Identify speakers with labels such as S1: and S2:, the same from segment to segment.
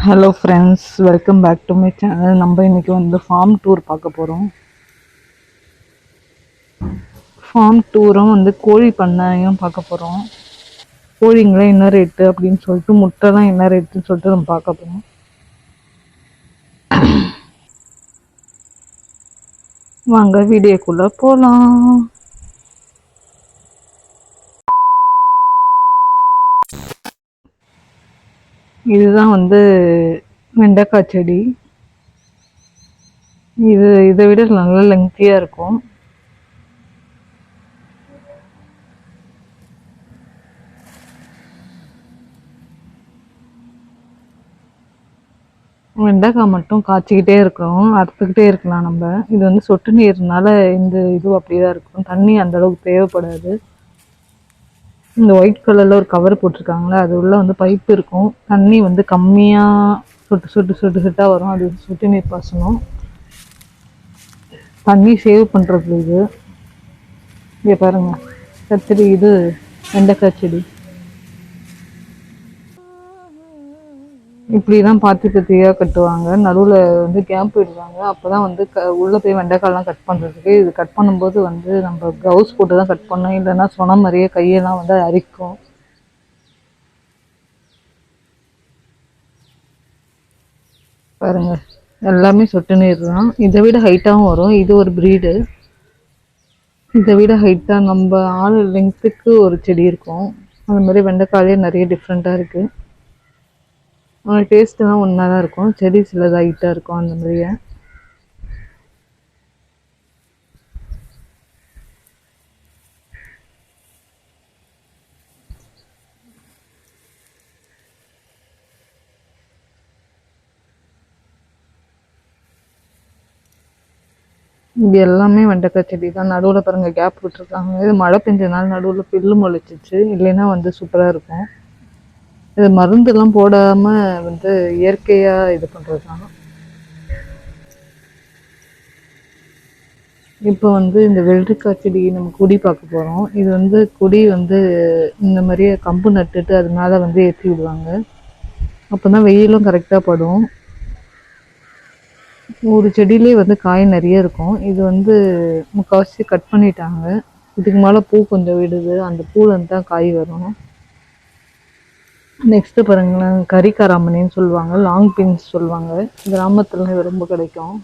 S1: Hello friends, welcome back to my channel. நம்ம இன்னைக்கு வந்து ஃபார்ம் டூர் பார்க்க போகிறோம். ஃபார்ம் டூரும் வந்து கோழி பண்ணையும் பார்க்க போகிறோம். கோழிங்களாம் என்ன ரேட்டு அப்படின்னு சொல்லிட்டு, முட்டைலாம் என்ன ரேட்டுன்னு சொல்லிட்டு நம்ம பார்க்க போகிறோம். வாங்க வீடியோக்குள்ளே போகலாம். இதுதான் வந்து வெண்டைக்காய் செடி. இதை விட நல்லா லெங்க்தியாக இருக்கும். வெண்டைக்காய் மட்டும் காய்ச்சிக்கிட்டே இருக்கணும், அறுத்துக்கிட்டே இருக்கலாம். நம்ம இது வந்து சொட்டு நீர்னால இந்த இது அப்படியே தான் இருக்கும். தண்ணி அந்த அளவுக்கு தேவைப்படாது. இந்த ஒயிட் கலரில் ஒரு கவர் போட்டிருக்காங்களே, அது உள்ள வந்து பைப் இருக்கும். தண்ணி வந்து கம்மியாக சொட்டு சொட்டு சொட்டு சொட்டாக வரும். அது சொட்டு நீர் பாசனம். தண்ணி சேவ் பண்ணுறது இது. இங்கே பாருங்கள், கத்திரி இது வெண்டைக்காய் செடி. இப்படி தான் பாத்தி பத்தியாக கட்டுவாங்க. நடுவில் வந்து கேப் விடுவாங்க. அப்போ தான் வந்து உள்ளே போய் வெண்டைக்காயெலாம் கட் பண்ணுறதுக்கு. இது கட் பண்ணும்போது வந்து நம்ம க்ளவுஸ் போட்டு தான் கட் பண்ணோம், இல்லைன்னா சொன்ன மாதிரியே கையெல்லாம் வந்து அரிக்கும். பாருங்க, எல்லாமே சொட்டு நீர் தான். இதை விட ஹைட்டாகவும் வரும். இது ஒரு ப்ரீடு. இதை விட ஹைட்டாக நம்ம ஆள் லெங்க்த்துக்கு ஒரு செடி இருக்கும். அந்த மாதிரி வெண்டைக்காயே நிறைய டிஃப்ரெண்ட்டாக இருக்குது. டேஸ்ட்டுலாம் ஒன்றா தான் இருக்கும். செடி சிலது ஹைட்டாக இருக்கும். அந்த மாதிரியே இது எல்லாமே வெண்டைக்காய் செடி தான். நடுவில் பாருங்கள் கேப் விட்டுருக்காங்க. இது மழை பெஞ்சனால நடுவில் புல்லு முளைச்சிச்சு, இல்லைன்னா வந்து சூப்பராக இருக்கும். இது மருந்துலாம் போடாமல் வந்து இயற்கையாக இது பண்ணுறது தான். இப்போ வந்து இந்த வெள்ளரிக்காய் செடி நம்ம கொடி பார்க்க போகிறோம். இது வந்து கொடி வந்து இந்த மாதிரியே கம்பு நட்டுட்டு அது மேலே வந்து ஏற்றி விடுவாங்க. அப்போ தான் வெயிலும் கரெக்டாக படும். ஒரு செடியிலே வந்து காய் நிறைய இருக்கும். இது வந்து முக்கால்வாசி கட் பண்ணிட்டாங்க. இதுக்கு மேலே பூ கொஞ்சம் விடுது. அந்த பூலேருந்து தான் காய் வரும். நெக்ஸ்ட்டு பாருங்களேன், கறிக்காராமணின்னு சொல்லுவாங்க, லாங் பீன்ஸ் சொல்லுவாங்க. கிராமத்தில் இது ரொம்ப கிடைக்கும்.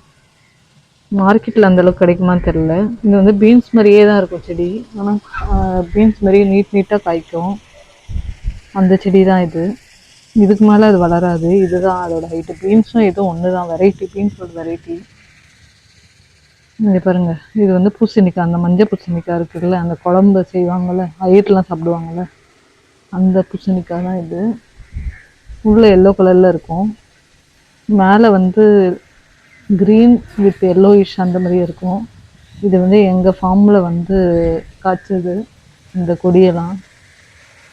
S1: மார்க்கெட்டில் அந்தளவுக்கு கிடைக்குமான்னு தெரில. இது வந்து பீன்ஸ் மாதிரியே தான் இருக்கும் செடி. ஆனால் பீன்ஸ் மாதிரியே நீட் நீட்டாக காய்க்கும். அந்த செடி தான் இது. இதுக்கு மேலே அது வளராது. இதுதான் அதோட ஹைட்டு. பீன்ஸும் இதுவும் ஒன்று தான். வெரைட்டி, பீன்ஸோட வெரைட்டி. இங்கே பாருங்கள், இது வந்து பூசணிக்காய். அந்த மஞ்சள் பூசணிக்காய் இருக்குதுல்ல, அந்த குழம்பு செய்வாங்கள்ல, ஐயர்லாம் சாப்பிடுவாங்கள்ல, அந்த பூசணிக்காய் தான் இது. உள்ளே எல்லோ கலரில் இருக்கும். மேலே வந்து க்ரீன் வித் எல்லோயிஷ் அந்த மாதிரி இருக்கும். இது வந்து எங்கள் ஃபார்மில் வந்து காய்ச்சது இந்த கொடியெல்லாம்.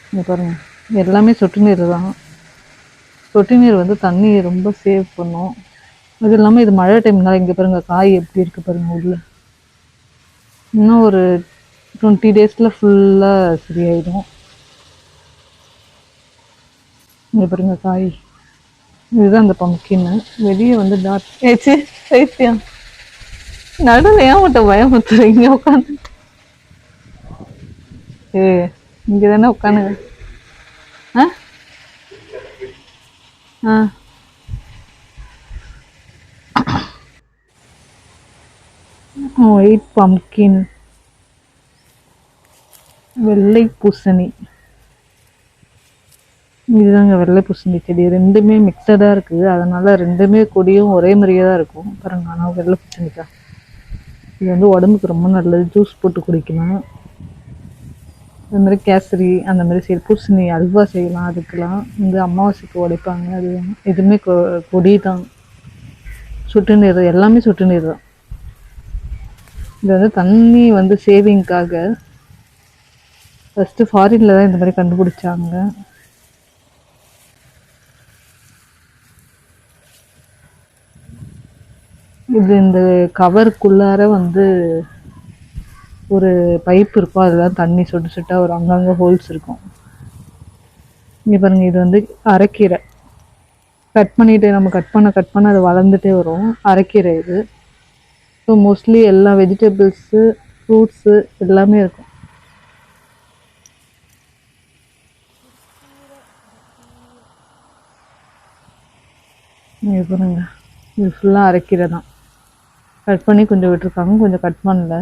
S1: இங்கே பாருங்கள், எல்லாமே சொட்டு நீர் தான். சொட்டு நீர் வந்து தண்ணி ரொம்ப சேவ் பண்ணும். அது இல்லாமல் இது மழை டைம்னால இங்கே பாருங்கள் காய் எப்படி இருக்குது பாருங்கள். உள்ள இன்னும் ஒரு 20 டேஸில் ஃபுல்லாக சரியாயிடும். இங்கே பாருங்க காய். இதுதான் அந்த பம்கின்னு. வெளியே வந்து டாட் ஏச்சு சைத்தியா நடுவில் ஏன் மட்டும் பயமுத்துற? இங்கே உட்காந்து இங்கே தானே உட்காந்து. ஆ ஆ ஒயிட் பம்கின், வெள்ளை பூசணி. இதுதாங்க வெள்ளை பூசணி செடி. ரெண்டுமே மிக்சடாக இருக்குது. அதனால் ரெண்டுமே கொடியும் ஒரே மாதிரியே தான் இருக்கும் பாருங்க. ஆனால் வெள்ளை பூசணிக்காய் இது வந்து உடம்புக்கு ரொம்ப நல்லது. ஜூஸ் போட்டு குடிக்கலாம். அது மாதிரி கேசரி அந்த மாதிரி சரி, பூசணி அல்வா செய்யலாம். அதுக்கெலாம் வந்து அமாவாசைக்கு உடைப்பாங்க. அது எதுவுமே கொடி தான். சொட்டு நீர் எல்லாமே சொட்டு நீர் தான். இது வந்து தண்ணி வந்து சேவிங்க்காக ஃபஸ்ட்டு ஃபாரினில் தான் இந்த மாதிரி கண்டுபிடிச்சாங்க. இது இந்த கவருக்குள்ளார வந்து ஒரு பைப் இருக்கும். அதெல்லாம் தண்ணி சொட்டு சொட்டாக ஒரு அங்கங்கே ஹோல்ஸ் இருக்கும். இங்கே பாருங்கள், இது வந்து அரைக்கீரை. கட் பண்ணிவிட்டு நம்ம கட் பண்ண அது வளர்ந்துட்டே வரும். அரைக்கீரை இது. ஸோ மோஸ்ட்லி எல்லா வெஜிடபிள்ஸு, ஃப்ரூட்ஸு எல்லாமே இருக்கும். இங்கே பாருங்க, இது ஃபுல்லாக அரைக்கீரை தான். கட் பண்ணி கொஞ்சம் விட்டுருக்காங்க, கொஞ்சம் கட் பண்ணல.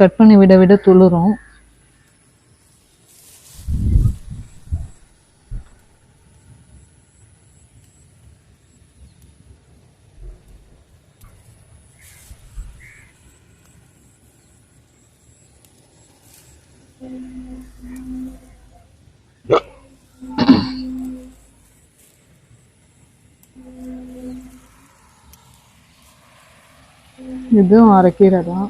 S1: கட் பண்ணி விட விட துளுரும். இதுவும் அரைக்கீரை தான்.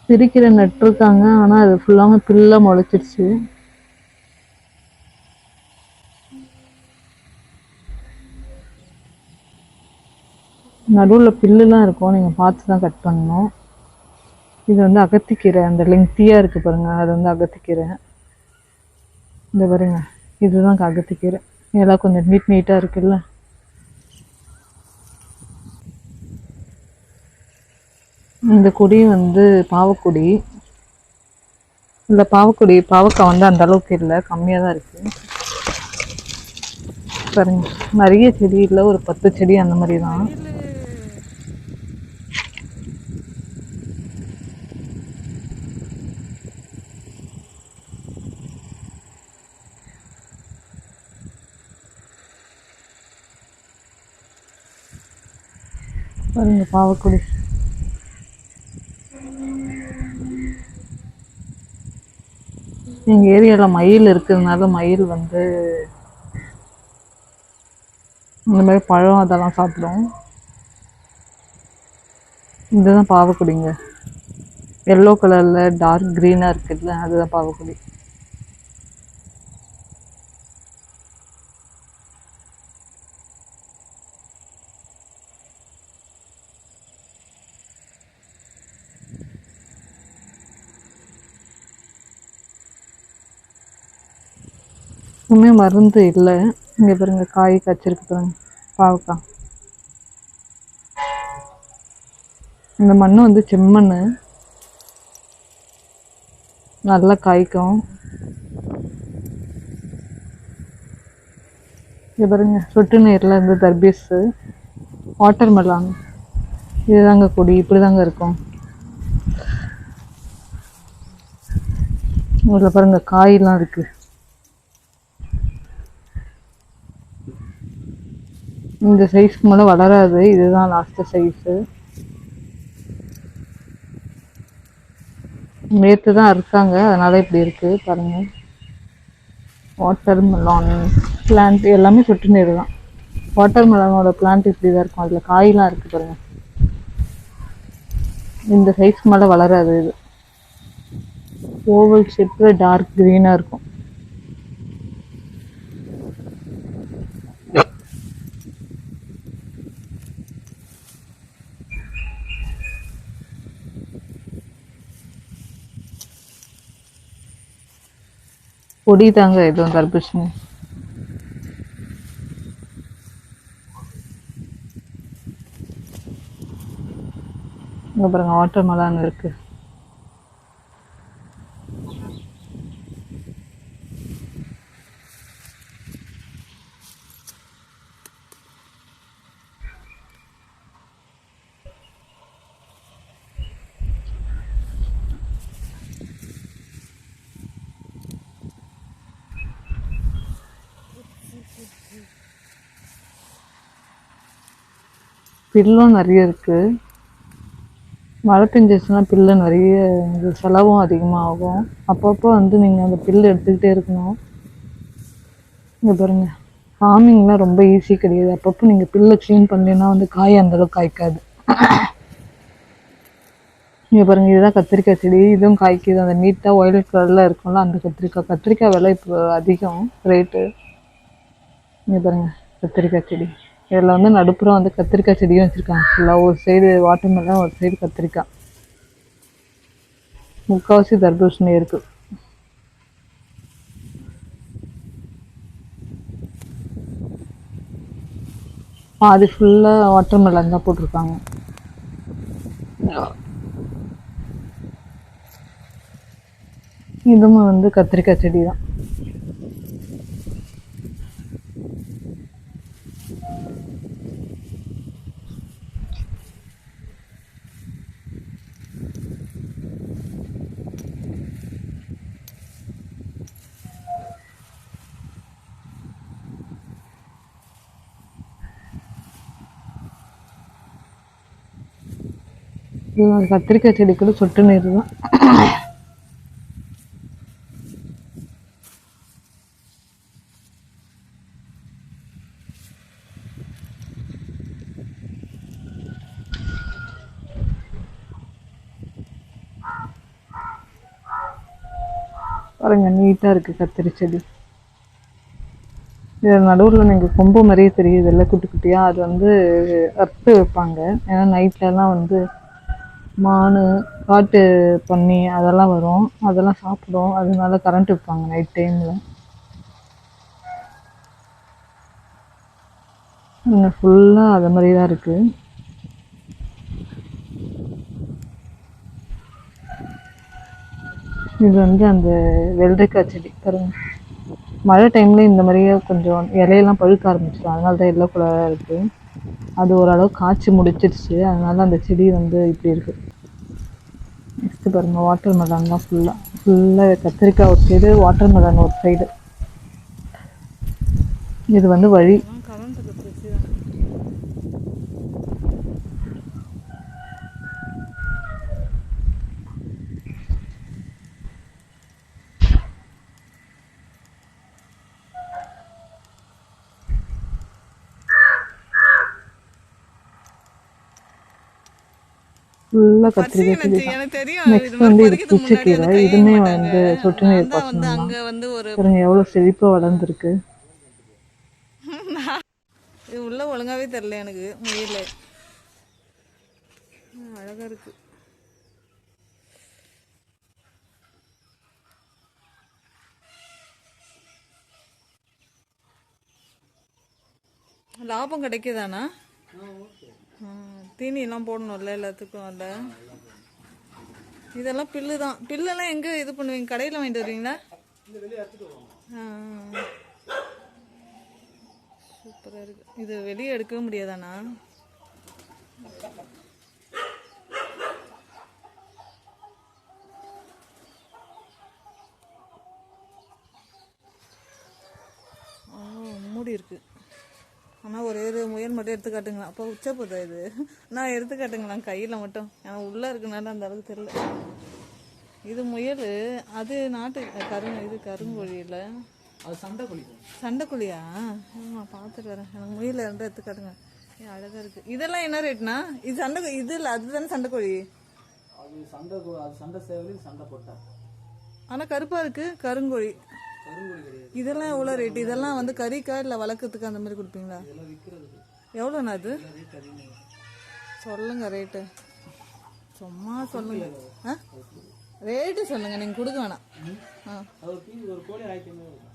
S1: சிறுக்கீரை நட்டுருக்காங்க, ஆனால் அது ஃபுல்லாக பில்லாக முளைச்சிருச்சு. நடுவில் பில்லுலாம் இருக்கும், நீங்கள் பார்த்து தான் கட் பண்ணணும். இது வந்து அகத்திக்கீரை, அந்த லெங்க்த்தியாக இருக்குது பாருங்கள், அது வந்து அகத்திக்கீரை. இந்த பாருங்க, இதுதான் அகத்திக்கீரை. இதெல்லாம் கொஞ்சம் நீட்டாக இருக்குல்ல. இந்த கொடி வந்து பாவக்கொடி. இந்த பாவக்காய் வந்து அந்த அளவுக்கு இல்லை, கம்மியாக தான் இருக்குது. பாருங்க, நிறைய செடி இல்லை, ஒரு 10 செடி அந்த மாதிரி தான். பாருங்க பாவக்கொடி. எங்கள் ஏரியாவில் மயில் இருக்கிறதுனால மயில் வந்து இந்த மாதிரி பழம் அதெல்லாம் சாப்பிடும். இதுதான் பாவக்கொடிங்க. எல்லோ கலரில் டார்க் க்ரீனாக இருக்குதுல்ல, அதுதான் பாவக்கொடி. இன்னுமே மருந்து இல்லை. இங்கே பாருங்க, காய் காய்ச்சிருக்கு பாருங்க, பாவக்காய். இந்த மண் வந்து செம்மண், நல்லா காய்க்கும். இங்கே பாருங்க, சொட்டு நீரில் இருந்து தர்பீஸு, வாட்டர் மெலான். இதுதாங்க கொடி, இப்படி தாங்க இருக்கும். இதில் பாருங்க, காயெல்லாம் இருக்குது. இந்த சைஸ்க்கு மேலே வளராது, இதுதான் லாஸ்ட்டு சைஸு. நேற்று தான் இருக்காங்க, அதனால இப்படி இருக்குது பாருங்கள். வாட்டர் மெலான் பிளான்ட் எல்லாமே சொட்டு நீர் தான். வாட்டர் மெலானோட பிளான்ட் இப்படி தான் இருக்கும், அதில் காயெலாம் இருக்குது பாருங்கள். இந்த சைஸ்க்கு மேலே வளராது இது. ஓவல் ஷேப்பில் டார்க் க்ரீனாக இருக்கும். பொடி தாங்க எதுவும் தர்பூசணி. இங்கே பாருங்க, வாட்டர் மெலான் இருக்குது. பில்லும் நிறைய இருக்குது. மழை பெஞ்சிச்சுன்னா பில்லு நிறைய, இது செலவும் அதிகமாக ஆகும். அப்பப்போ வந்து நீங்கள் அந்த பில்லு எடுத்துக்கிட்டே இருக்கணும். இங்கே பாருங்க, ஃபார்மிங்லாம் ரொம்ப ஈஸி கிடையாது. அப்பப்போ நீங்கள் பில்லை க்ளீன் பண்ணலைன்னா வந்து காய் அந்தளவுக்கு காய்க்காது. இங்கே பாருங்கள், இதுதான் கத்திரிக்காய் செடி. இதுவும் காய்க்குது. அந்த நீட்டாக ஒயிலட் கலரில் இருக்கும்ல, அந்த கத்திரிக்காய் விலை இப்போ அதிகம் ரேட்டு. இங்கே பாருங்கள், கத்திரிக்காய் செடி. இதில் வந்து நடுப்புறம் வந்து கத்திரிக்காய் செடியும் வச்சுருக்காங்க ஃபுல்லாக. ஒரு சைடு வாட்டர் மெலன், ஒரு சைடு கத்திரிக்காய். முக்கால்வாசி தர்பூசணி இருக்குது. பாதி ஃபுல்லாக வாட்டர் மெலன் தான் போட்டிருக்காங்க. இதுவும் வந்து கத்திரிக்காய் செடி தான். கத்திரிக்காய் செடிக்குள்ள சொட்டு நீர் தான். பாருங்க நீட்டாக இருக்குது கத்திரி செடி. இது நடுவில் நீங்கள் கொம்பு மாதிரியே தெரியுது இல்லை குட்டி குட்டியாக. அது வந்து அறுத்து வைப்பாங்க. ஏன்னா நைட்லலாம் வந்து மான் காட்டு பன்னி அதெல்லாம் வரும், அதெல்லாம் சாப்பிடும். அதனால கரண்ட் வைப்பாங்க நைட் டைமில். இங்கே ஃபுல்லாக அது மாதிரி தான் இருக்குது. இது வந்து அந்த வெள்ளரிக்காய் செடி பாருங்க. மழை டைமில் இந்த மாதிரியே கொஞ்சம் இலையெல்லாம் பழுக்க ஆரம்பிச்சிடும். அதனால தான் எல்லோ கலராக இருக்குது. அது ஓரளவு காய்ச்சி முடிச்சிருச்சு. அதனால அந்த செடி வந்து இப்படி இருக்குது. நெக்ஸ்ட்டு பாருங்கள் வாட்டர் மெலன் தான் ஃபுல்லாக கத்திரிக்காய் ஒரு சைடு, வாட்டர் மெலன் ஒரு சைடு. இது வந்து வழி. ஃபுல்லாக கத்திரிக்காய் செடி தான். நெக்ஸ்ட் வந்து இது பூச்சக்கீரை. இதுவுமே வந்து சொட்டு நீர் பாசனம் பாருங்க எவ்வளோ செழிப்பாக வளர்ந்துருக்கு.
S2: இது உள்ள ஒழுங்காவே தெரியல எனக்கு. முயல அழகா இருக்கு. லாபம் கிடைக்குதாண்ணா? தீனி எல்லாம் போடணும்ல எல்லாத்துக்கும். அல்ல இதெல்லாம் பில்லு தான். பில்லெல்லாம் எங்கே இது பண்ணுவீங்க? கடையில் வாங்கிட்டு வருவீங்களா? சூப்பராக இருக்கு. இது வெளியே எடுக்கவே முடியாதாண்ணா? மூடி இருக்கு. ஆனால் ஒரே ஒரு முயல் மட்டும் எடுத்து காட்டுங்களா? அப்போ உச்ச போதா இது? நான் எடுத்து காட்டுங்களா கையில் மட்டும்? ஏன்னா உள்ளே இருக்குனால அந்த அளவுக்கு தெரியல. இது முயல், அது நாட்டு இது கருங்கோழி இல்லை, அது சண்டைக்கோழி. சண்டைக்கோழியா? நான் பார்த்துட்டு வரேன். எனக்கு முயல் ரெண்டும் எடுத்து காட்டுங்க. அழகாக இருக்குது. இதெல்லாம் என்ன ரேட்னா? இது சண்டை இது இல்லை, அதுதானே சண்டைக்கோழி? அது சண்டை சேவலி, சண்டை போட்டா. ஆனால் கருப்பாக இருக்குது கருங்கோழி. இதெல்லாம் எவ்வளோ ரேட்? இதெல்லாம் வந்து கறிக்கா இல்லை வளர்க்கறதுக்கு அந்த மாதிரி கொடுப்பீங்களா? எவ்வளோண்ணா அது? சொல்லுங்க ரேட்டு. சும்மா சொல்லுங்க. ரேட்டு சொல்லுங்க, நீங்கள் கொடுக்க வேணாம்.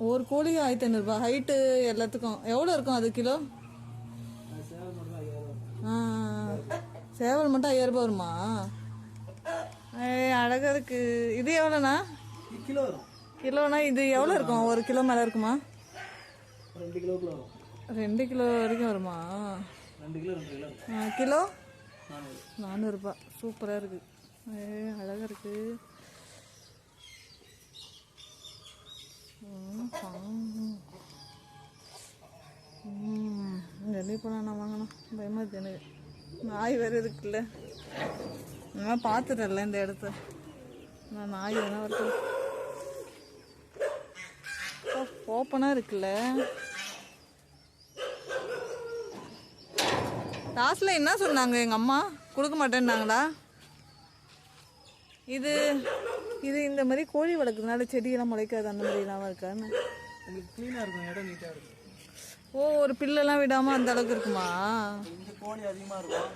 S2: ஒரு கோழி 1500 ஹைட்டு எல்லாத்துக்கும் எவ்வளோ இருக்கும் அது கிலோ? சேவல் மட்டும் 5000 வருமா? அழகா இருக்கு. இது எவ்வளோண்ணா கிலோ வரும்? கிலோனா இது எவ்வளோ இருக்கும்? 1 கிலோ மேலே இருக்குமா? 2 கிலோக்குள்ள வரும். 2 கிலோ வரைக்கும் வருமா? 2 கிலோ 2 கிலோ. கிலோ 400 ரூபாய். சூப்பராக இருக்கு. அழகாக இருக்கு. வெளியே போனால் நான் வாங்கணும். பயமா இருக்கு எனக்கு. நாய் வேறு இருக்குல்ல. நான் பார்த்துட்டேன்ல இந்த இடத்த. நான் நாய் வேணா வருது. ஓப்பனாக இருக்குல்ல. லாஸ்ட்டில் என்ன சொன்னாங்க எங்கள் அம்மா? கொடுக்க மாட்டேன்னாங்களா? இது இது இந்த மாதிரி கோழி வளர்க்குறதுனால செடியெல்லாம் முளைக்காது அந்த மாதிரிலாம் இருக்கான்னு? உங்களுக்கு க்ளீனாக இருக்கும், இடம் நீட்டாக இருக்கும். ஓ, ஒரு பில்லெல்லாம் விடாமல் அந்த அளவுக்கு இருக்குமா? இந்த கோழி அதிகமாக இருக்கும்,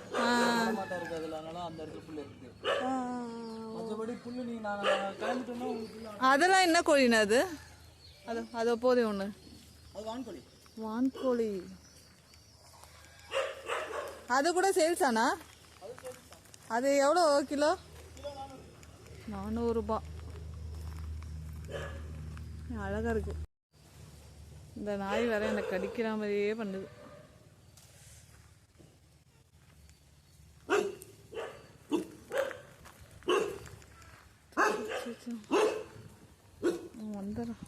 S2: மாட்டா இருக்குது அதில். அதனால அந்த இடத்துல புல் இருக்குது. மற்றபடி புல் நீங்கள் நாங்கள் கிளம்பிட்டோம்னா உங்களுக்கு. அதெல்லாம் என்ன கோழினா அது? அது போதே ஒன்று. அது வான்கோழி. வான்கோழி அது கூட சேல்ஸ் ஆனா? அது எவ்வளோ கிலோ? 400 ரூபாய். அழகா இருக்கு. இந்த நாய் வேற எனக்கு கடிக்கிற மாதிரியே பண்ணுது. வந்துடுறேன்.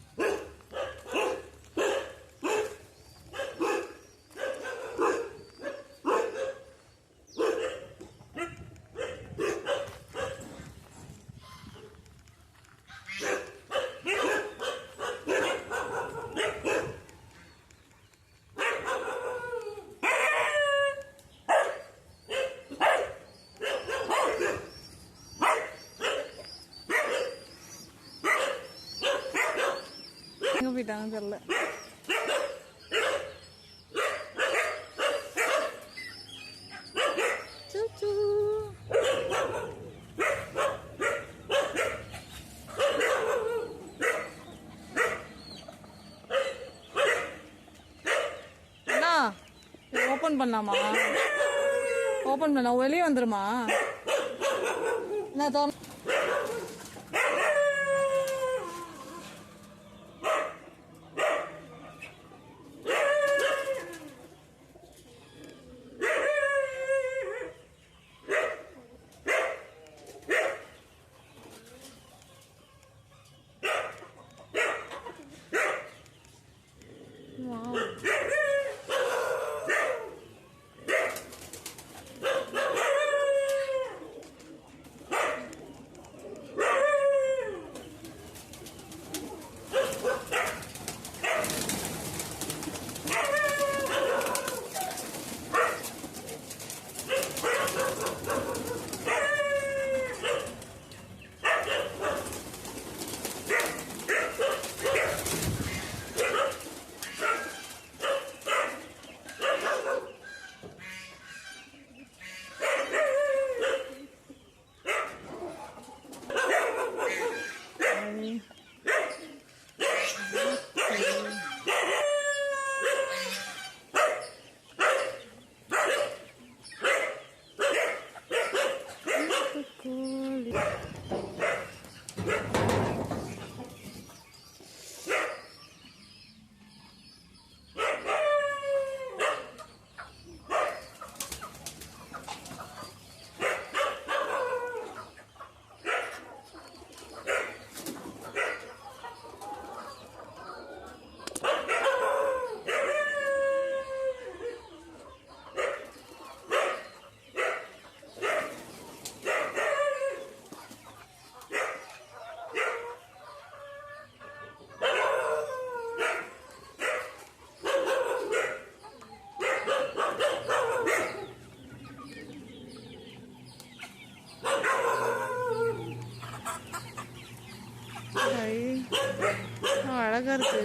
S2: எங்க போயிட்டாங்கன்னு தெரியல. அண்ணா ஓபன் பண்ணலாமா? ஓபன் பண்ண வெளியே வந்துருமா? நான் அழகா இருக்கு.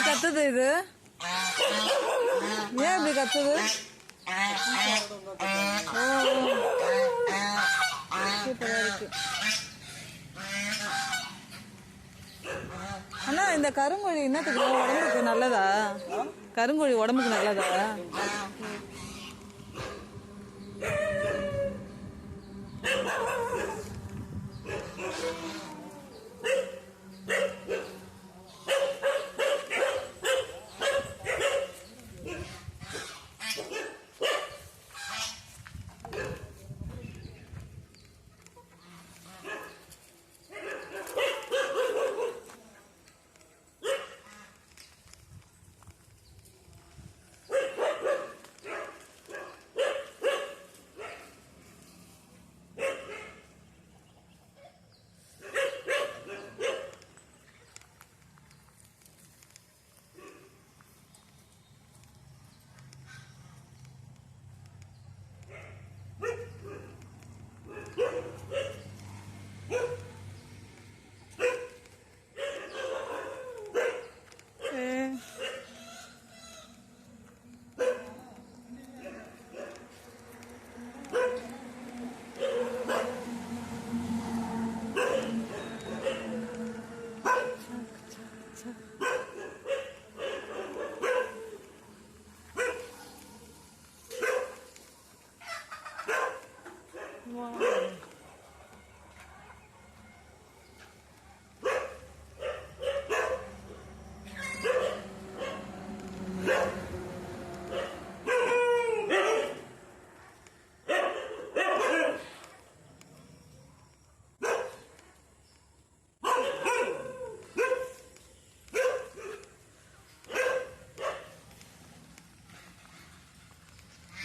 S2: கத்துது இது? ஏன் இப்படி கத்துது? சூப்பரா இருக்கு. அண்ணா இந்த கருங்கோழி என்னத்துக்கு உடம்புக்கு நல்லதா? கருங்கோழி உடம்புக்கு நல்லதா?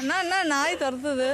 S2: அண்ணா என்ன நாய் துரத்துது